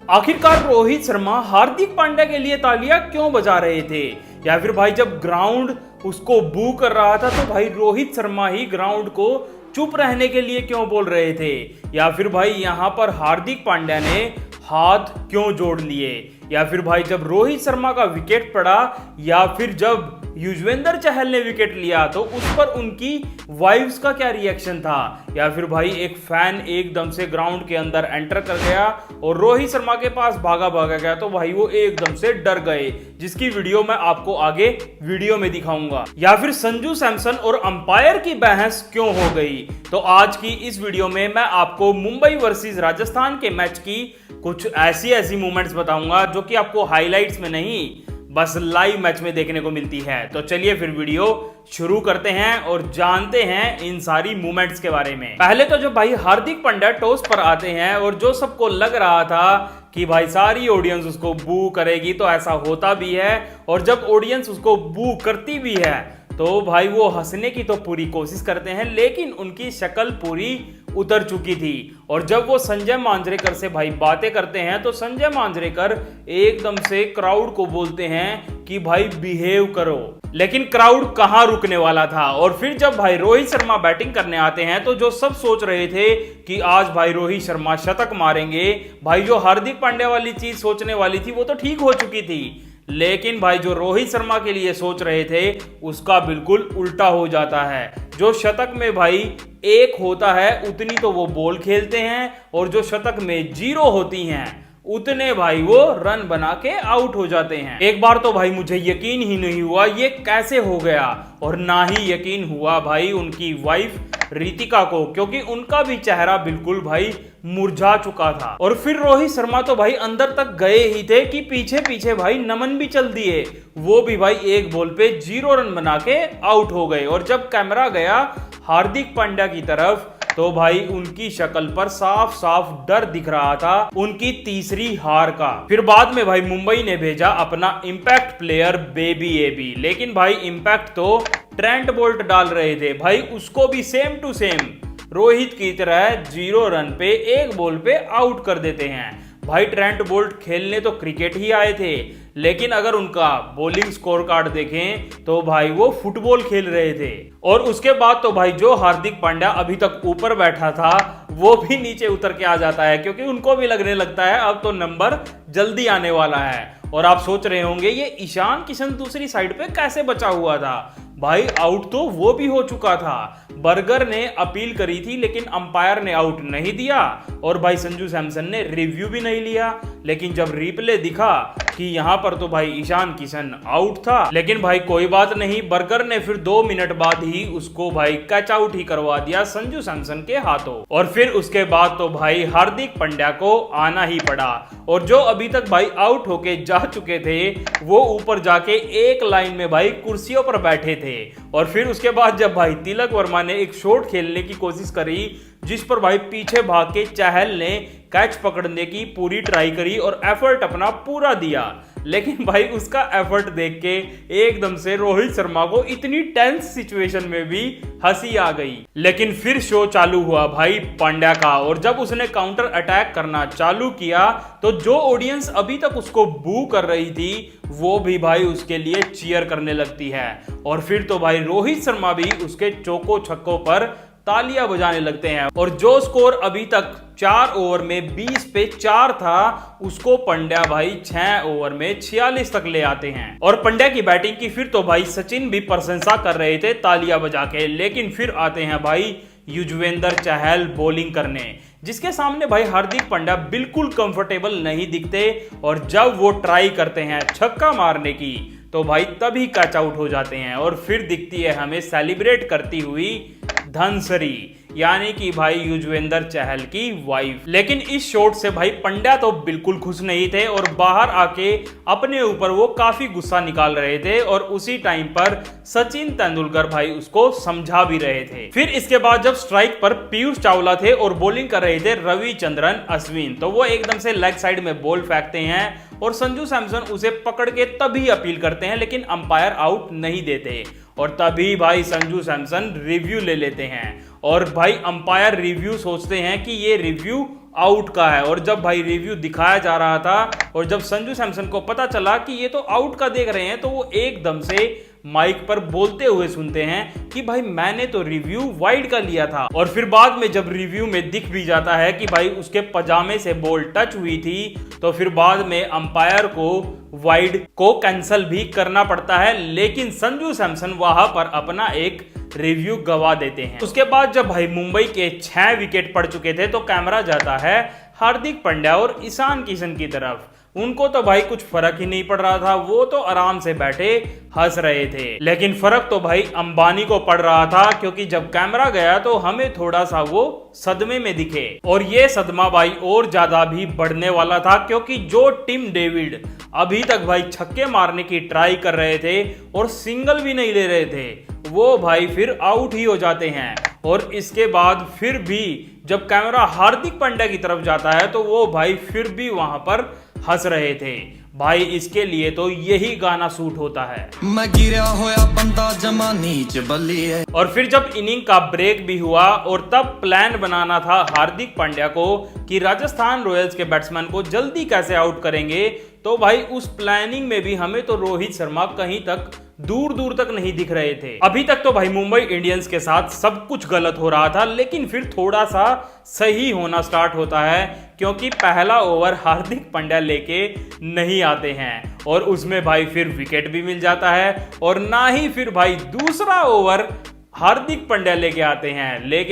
आखिरकार रोहित शर्मा हार्दिक पांड्या के लिए तालियां क्यों बजा रहे थे, या फिर भाई जब ग्राउंड उसको बू कर रहा था तो भाई रोहित शर्मा ही ग्राउंड को चुप रहने के लिए क्यों बोल रहे थे, या फिर भाई यहां पर हार्दिक पांड्या ने हाथ क्यों जोड़ लिए, या फिर भाई जब रोहित शर्मा का विकेट पड़ा या फिर जब युजवेंद्र चहल ने विकेट लिया तो उस पर उनकी वाइफ्स का क्या रिएक्शन था, या फिर भाई एक फैन एकदम से ग्राउंड के अंदर एंटर कर गया और रोहित शर्मा के पास भागा गया तो भाई वो एकदम से डर गए, जिसकी वीडियो मैं आपको आगे वीडियो में दिखाऊंगा। या फिर संजू सैमसन और अंपायर की बहस क्यों हो गई। तो आज की इस वीडियो में मैं आपको मुंबई वर्सेस राजस्थान के मैच की कुछ ऐसी मूवमेंट्स बताऊंगा जो कि आपको हाइलाइट्स में नहीं बस लाइव मैच में देखने को मिलती है। तो चलिए फिर वीडियो शुरू करते हैं और जानते हैं इन सारी मूवमेंट्स के बारे में। पहले तो जो भाई हार्दिक पांड्या टॉस पर आते हैं और जो सबको लग रहा था कि भाई सारी ऑडियंस उसको बू करेगी तो ऐसा होता भी है, और जब ऑडियंस उसको बू करती भी है तो भाई वो हंसने की तो पूरी कोशिश करते हैं, लेकिन उनकी शक्ल पूरी उतर चुकी थी। और जब वो संजय मांजरेकर से भाई बातें करते हैं तो संजय मांजरेकर एकदम से क्राउड को बोलते हैं कि भाई बिहेव करो, लेकिन क्राउड कहां रुकने वाला था। और फिर जब भाई रोहित शर्मा बैटिंग करने आते हैं तो जो सब सोच रहे थे कि आज भाई रोहित शर्मा शतक मारेंगे, भाई जो हार्दिक पांड्या वाली चीज सोचने वाली थी वो तो ठीक हो चुकी थी, लेकिन भाई जो रोहित शर्मा के लिए सोच रहे थे उसका बिल्कुल उल्टा हो जाता है। जो शतक में भाई एक होता है उतनी तो वो बॉल खेलते हैं, और जो शतक में 0 होती हैं उतने भाई वो रन बना के आउट हो जाते हैं। एक बार तो भाई मुझे यकीन ही नहीं हुआ ये कैसे हो गया, और ना ही यकीन हुआ भाई उनकी वाइफ रितिका को, क्योंकि उनका भी चेहरा बिल्कुल भाई मुरझा चुका था। और फिर रोहित शर्मा तो भाई अंदर तक गए ही थे कि पीछे भाई नमन भी चल दिए, वो भी भाई एक बॉल पे 0 रन बना के आउट हो गए। और जब कैमरा गया हार्दिक पांड्या की तरफ तो भाई उनकी शक्ल पर साफ डर दिख रहा था उनकी तीसरी हार का। फिर बाद में भाई मुंबई ने भेजा अपना इंपैक्ट प्लेयर बेबी एबी, लेकिन भाई इंपैक्ट तो ट्रेंट बोल्ट डाल रहे थे, भाई उसको भी सेम टू सेम रोहित की तरह 0 रन पे एक बॉल पे आउट कर देते हैं। भाई ट्रेंट बोल्ट खेलने तो क्रिकेट ही आए थे, लेकिन अगर उनका बॉलिंग स्कोर कार्ड देखें तो भाई वो फुटबॉल खेल रहे थे। और उसके बाद तो भाई जो हार्दिक पांड्या अभी तक ऊपर बैठा था वो भी नीचे उतर के आ जाता है, क्योंकि उनको भी लगने लगता है अब तो नंबर जल्दी आने वाला है। और आप सोच रहे होंगे ये ईशान किशन दूसरी साइड पे कैसे बचा हुआ था, भाई आउट तो वो भी हो चुका था। बर्गर ने अपील करी थी लेकिन अंपायर ने आउट नहीं दिया, और भाई संजू सैमसन ने रिव्यू भी नहीं लिया, लेकिन जब रिप्ले दिखा कि यहां पर तो भाई ईशान किशन आउट था, लेकिन भाई कोई बात नहीं, बर्गर ने फिर 2 मिनट बाद ही उसको भाई कैच आउट ही करवा दिया संजू सैमसन के हाथों। और फिर उसके बाद तो भाई हार्दिक पांड्या को आना ही पड़ा, और जो अभी तक भाई आउट होके जा चुके थे वो ऊपर जाके एक लाइन में भाई कुर्सियों पर बैठे थे। और फिर उसके बाद जब भाई तिलक वर्मा ने एक शॉट खेलने की कोशिश करी जिस पर भाई पीछे भाग के चहल ने कैच पकड़ने की पूरी ट्राई करी और एफर्ट अपना पूरा दिया, लेकिन भाई उसका एफर्ट देख के एकदम से रोहित शर्मा को इतनी टेंस सिचुएशन में भी हंसी आ गई। लेकिन फिर शो चालू हुआ भाई पांड्या का, और जब उसने काउंटर अटैक करना चालू किया तो जो ऑडियंस अभी तक उसको बू कर रही थी वो भी भाई उसके लिए चीयर करने लगती है। और फिर तो भाई रोहित शर्मा भी उसके चौको छक्कों पर तालियां बजाने लगते हैं, और जो स्कोर अभी तक 4 ओवर में 20 पे 4 था उसको पंड्या भाई 6 ओवर में 46 तक ले आते हैं। और पंड्या की बैटिंग की फिर तो भाई सचिन भी प्रशंसा कर रहे थे तालियां बजा के, लेकिन फिर आते हैं भाई युजवेंद्र चहल बॉलिंग करने, जिसके सामने भाई हार्दिक पांड्या बिल्कुल कंफर्टेबल नहीं दिखते, और जब वो ट्राई करते हैं छक्का मारने की तो भाई तभी कैच आउट हो जाते हैं। और फिर दिखती है हमें सेलिब्रेट करती हुई धनसरी, यानी कि भाई युजवेंद्र चहल की वाइफ। लेकिन इस शॉट से भाई पंड्या तो बिल्कुल खुश नहीं थे, और बाहर आके अपने ऊपर वो काफी गुस्सा निकाल रहे थे, और उसी टाइम पर सचिन तेंदुलकर भाई उसको समझा भी रहे थे। फिर इसके बाद जब स्ट्राइक पर पीयूष चावला थे और बॉलिंग कर रहे थे रविचंद्रन अश्विन, तो वो एकदम से लेग साइड में बॉल फेंकते हैं और संजू सैमसन उसे पकड़ के तभी अपील करते हैं, लेकिन अंपायर आउट नहीं देते, और तभी भाई संजू सैमसन रिव्यू ले लेते हैं। और भाई अंपायर रिव्यू सोचते हैं कि ये रिव्यू आउट का है। और जब भाई रिव्यू दिखाया जा रहा था और जब संजू सैमसन को पता चला कि ये तो आउट का देख रहे हैं, तो वो एकदम से माइक पर बोलते हुए सुनते हैं कि भाई मैंने तो रिव्यू वाइड का लिया था। और फिर बाद में जब रिव्यू में दिख भी जाता है कि भाई उसके पजामे से बॉल टच हुई थी, तो फिर बाद में अंपायर को वाइड को कैंसिल भी करना पड़ता है। लेकिन संजू सैमसन वहां पर अपना एक रिव्यू गवा देते हैं। उसके बाद जब भाई मुंबई के 6 विकेट पड़ चुके थे, तो कैमरा जाता है हार्दिक पांड्या और ईशान किशन की तरफ। उनको तो भाई कुछ फर्क ही नहीं पड़ रहा था, वो तो आराम से बैठे हंस रहे थे। लेकिन फर्क तो भाई अंबानी को पड़ रहा था, क्योंकि जब कैमरा गया तो हमें थोड़ा सा वो सदमे में दिखे। और ये सदमा भाई और ज्यादा भी बढ़ने वाला था, क्योंकि जो टिम डेविड अभी तक भाई छक्के मारने की ट्राई कर रहे थे और सिंगल भी नहीं ले रहे थे, वो भाई फिर आउट ही हो जाते हैं। और इसके बाद फिर भी जब कैमरा हार्दिक पांड्या की तरफ जाता है, तो वो भाई फिर भी वहां पर हंस रहे थे। भाई इसके लिए तो यही गाना सूट होता है। मैं गिरा होया बंदा जमा नीच बल्ली है। और फिर जब इनिंग का ब्रेक भी हुआ और तब प्लान बनाना था हार्दिक पांड्या को कि राजस्थान रॉयल्स के बैट्समैन को जल्दी कैसे आउट करेंगे, तो भाई उस प्लानिंग में भी हमें तो रोहित शर्मा कहीं तक दूर दूर तक नहीं दिख रहे थे। अभी तक तो भाई मुंबई इंडियंस के साथ सब कुछ गलत हो रहा था, लेकिन फिर थोड़ा सा सही होना स्टार्ट होता है, क्योंकि पहला ओवर हार्दिक पांड्या लेके नहीं आते हैं और उसमें भाई फिर विकेट भी मिल जाता है। और ना ही फिर भाई दूसरा ओवर हार्दिक पांड्या लेके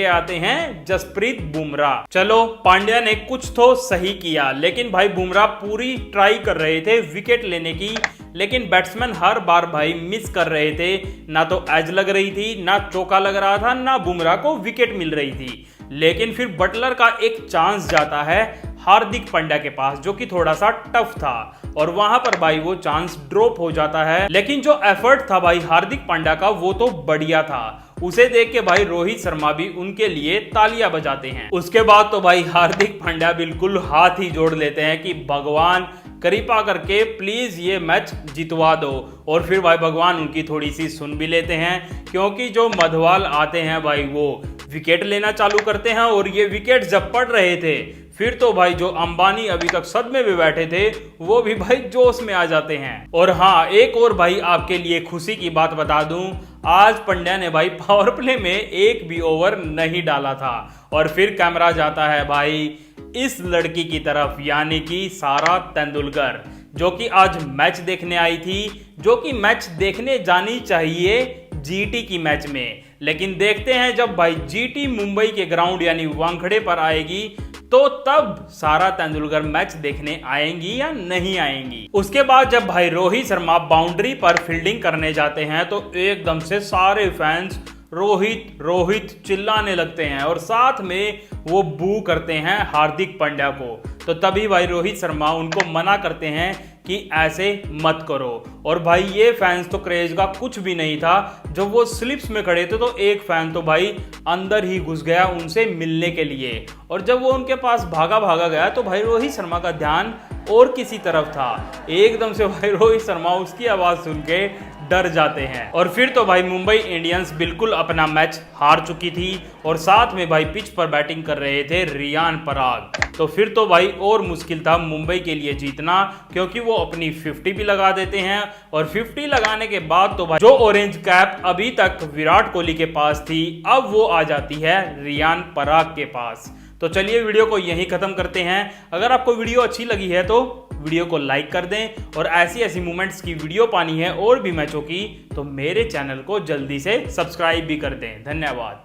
आते हैं जसप्रीत बुमराह। चलो पांड्या ने कुछ तो सही किया, लेकिन भाई बुमराह पूरी ट्राई कर रहे थे विकेट लेने की, लेकिन बैट्समैन हर बार भाई मिस कर रहे थे। ना तो एज लग रही थी, ना चौका लग रहा था, ना बुमराह को विकेट मिल रही थी। लेकिन फिर बटलर का एक चांस जाता है हार्दिक पांड्या के पास, जो कि थोड़ा सा टफ था, और वहां पर भाई वो चांस ड्रॉप हो जाता है। लेकिन जो एफर्ट था भाई हार्दिक पांड्या का, वो तो बढ़िया था। उसे देख के भाई रोहित शर्मा भी उनके लिए तालियां बजाते हैं। उसके बाद तो भाई हार्दिक पांड्या बिल्कुल हाथ ही जोड़ लेते हैं कि भगवान कृपा करके प्लीज ये मैच जितवा दो। और फिर भाई भगवान उनकी थोड़ी सी सुन भी लेते हैं, क्योंकि जो मधवाल आते हैं भाई वो विकेट लेना चालू करते हैं। और ये विकेट जब पड़ रहे थे, फिर तो भाई जो अंबानी अभी तक सदमे में बैठे थे, वो भी भाई जोश में आ जाते हैं। और हाँ, एक और भाई आपके लिए खुशी की बात बता दूं, आज पांड्या ने भाई पावर प्ले में एक भी ओवर नहीं डाला था। और फिर कैमरा जाता है भाई इस लड़की की तरफ, यानी कि सारा तेंदुलकर, जो कि आज मैच देखने आई थी, जो कि मैच देखने जानी चाहिए जीटी की मैच में। लेकिन देखते हैं जब भाई जीटी मुंबई के ग्राउंड यानी वानखेड़े पर आएगी, तो तब सारा तेंदुलकर मैच देखने आएंगी या नहीं आएंगी। उसके बाद जब भाई रोहित शर्मा बाउंड्री पर फील्डिंग करने जाते हैं, तो एकदम से सारे फैंस रोहित रोहित चिल्लाने लगते हैं और साथ में वो बू करते हैं हार्दिक पांड्या को। तो तभी भाई रोहित शर्मा उनको मना करते हैं कि ऐसे मत करो। और भाई ये फैंस तो क्रेज का कुछ भी नहीं था। जब वो स्लिप्स में खड़े थे, तो एक फैन तो भाई अंदर ही घुस गया उनसे मिलने के लिए, और जब वो उनके पास भागा गया, तो भाई रोहित शर्मा का ध्यान और किसी तरफ था। एकदम से भाई रोहित शर्मा उसकी आवाज सुन के डर जाते हैं। और फिर तो भाई मुंबई इंडियंस बिल्कुल अपना मैच हार चुकी थी, और साथ में भाई पिच पर बैटिंग कर रहे थे रियान पराग। तो फिर तो भाई और मुश्किल था मुंबई के लिए जीतना, क्योंकि वो अपनी 50 भी लगा देते हैं। और 50 लगाने के बाद तो भाई जो ऑरेंज कैप अभी तक विराट कोहली के पास थी, अब वो आ जाती है रियान पराग के पास। तो चलिए वीडियो को यहीं खत्म करते हैं। अगर आपको वीडियो अच्छी लगी है तो वीडियो को लाइक कर दें, और ऐसी मूवमेंट्स की वीडियो पानी है और भी मैचों की, तो मेरे चैनल को जल्दी से सब्सक्राइब भी कर दें। धन्यवाद।